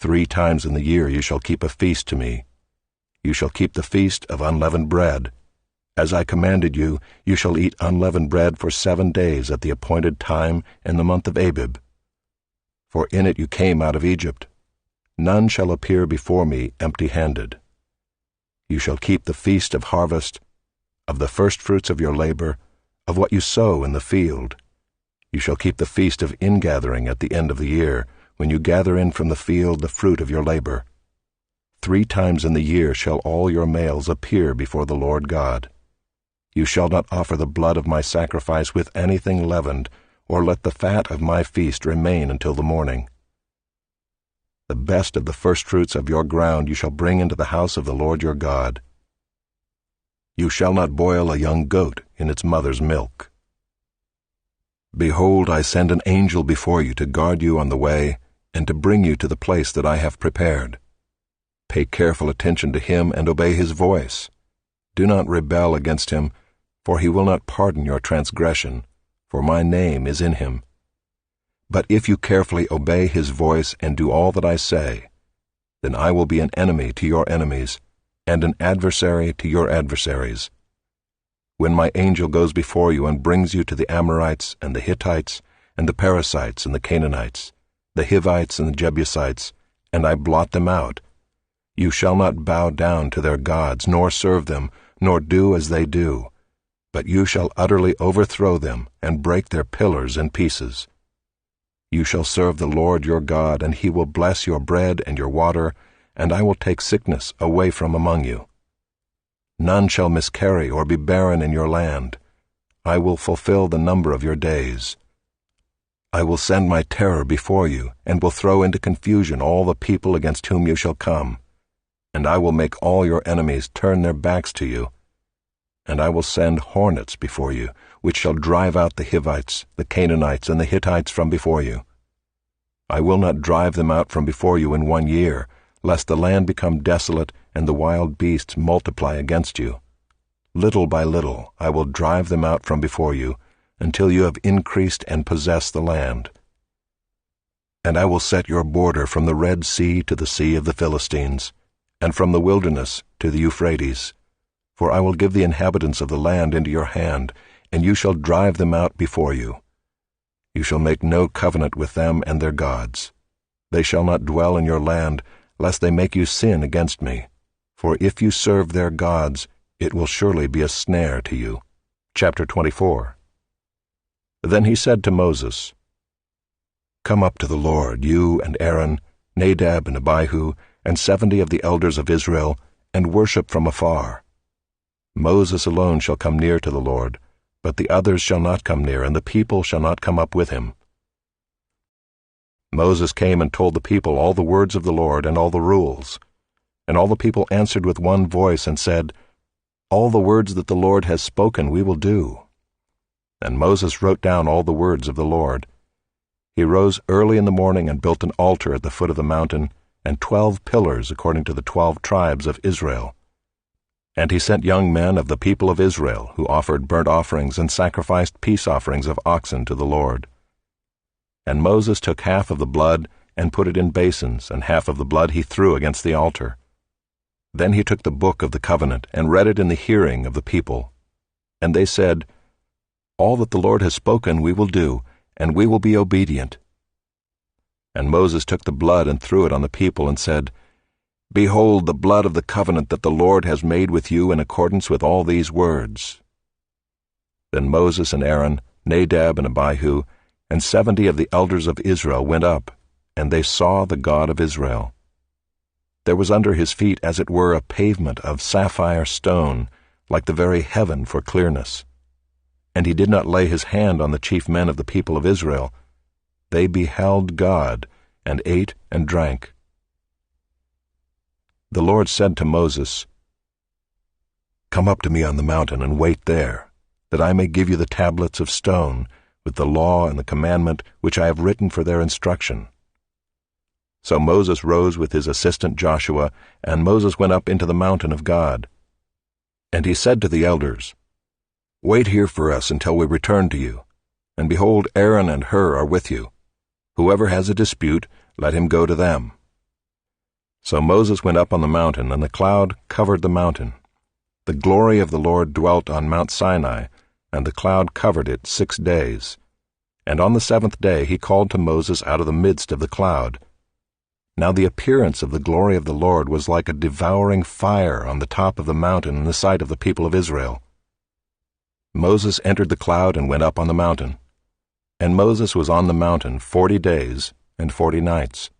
3 times in the year you shall keep a feast to me. You shall keep the feast of unleavened bread. As I commanded you, you shall eat unleavened bread for 7 days at the appointed time in the month of Abib. For in it you came out of Egypt. None shall appear before me empty-handed. You shall keep the feast of harvest, of the firstfruits of your labor, of what you sow in the field. You shall keep the feast of ingathering at the end of the year, when you gather in from the field the fruit of your labor. 3 times in the year shall all your males appear before the Lord God. You shall not offer the blood of my sacrifice with anything leavened, or let the fat of my feast remain until the morning. The best of the firstfruits of your ground you shall bring into the house of the Lord your God. You shall not boil a young goat in its mother's milk. Behold, I send an angel before you to guard you on the way, and to bring you to the place that I have prepared. Pay careful attention to him and obey his voice. Do not rebel against him, for he will not pardon your transgression, for my name is in him. But if you carefully obey his voice and do all that I say, then I will be an enemy to your enemies, and an adversary to your adversaries. When my angel goes before you and brings you to the Amorites and the Hittites and the Perizzites and the Canaanites, the Hivites and the Jebusites, and I blot them out, you shall not bow down to their gods, nor serve them, nor do as they do, but you shall utterly overthrow them and break their pillars in pieces. You shall serve the Lord your God, and he will bless your bread and your water, and I will take sickness away from among you. None shall miscarry or be barren in your land. I will fulfill the number of your days. I will send my terror before you, and will throw into confusion all the people against whom you shall come. And I will make all your enemies turn their backs to you. And I will send hornets before you, which shall drive out the Hivites, the Canaanites, and the Hittites from before you. I will not drive them out from before you in 1 year, lest the land become desolate and the wild beasts multiply against you. Little by little I will drive them out from before you, until you have increased and possessed the land. And I will set your border from the Red Sea to the Sea of the Philistines, and from the wilderness to the Euphrates. For I will give the inhabitants of the land into your hand, and you shall drive them out before you. You shall make no covenant with them and their gods. They shall not dwell in your land, lest they make you sin against me. For if you serve their gods, it will surely be a snare to you. Chapter 24. Then he said to Moses, Come up to the Lord, you and Aaron, Nadab and Abihu, and 70 of the elders of Israel, and worship from afar. Moses alone shall come near to the Lord, but the others shall not come near, and the people shall not come up with him. Moses came and told the people all the words of the Lord and all the rules. And all the people answered with one voice and said, All the words that the Lord has spoken we will do. And Moses wrote down all the words of the Lord. He rose early in the morning and built an altar at the foot of the mountain, and 12 pillars according to the 12 tribes of Israel. And he sent young men of the people of Israel, who offered burnt offerings and sacrificed peace offerings of oxen to the Lord. And Moses took half of the blod and put it in basins, and half of the blood he threw against the altar. Then he took the book of the covenant and read it in the hearing of the people. And they said, All that the Lord has spoken we will do, and we will be obedient. And Moses took the blood and threw it on the people and said, Behold the blood of the covenant that the Lord has made with you in accordance with all these words. Then Moses and Aaron, Nadab and Abihu, and 70 of the elders of Israel went up, and they saw the God of Israel. There was under his feet as it were a pavement of sapphire stone, like the very heaven for clearness. And he did not lay his hand on the chief men of the people of Israel. They beheld God, and ate and drank. The Lord said to Moses, Come up to me on the mountain and wait there, that I may give you the tablets of stone, with the law and the commandment which I have written for their instruction. So Moses rose with his assistant Joshua, and Moses went up into the mountain of God. And he said to the elders, Wait here for us until we return to you. And behold, Aaron and Hur are with you. Whoever has a dispute, let him go to them. So Moses went up on the mountain, and the cloud covered the mountain. The glory of the Lord dwelt on Mount Sinai, and the cloud covered it 6 days. And on the 7th day he called to Moses out of the midst of the cloud. Now the appearance of the glory of the Lord was like a devouring fire on the top of the mountain in the sight of the people of Israel. Moses entered the cloud and went up on the mountain. And Moses was on the mountain 40 days and 40 nights.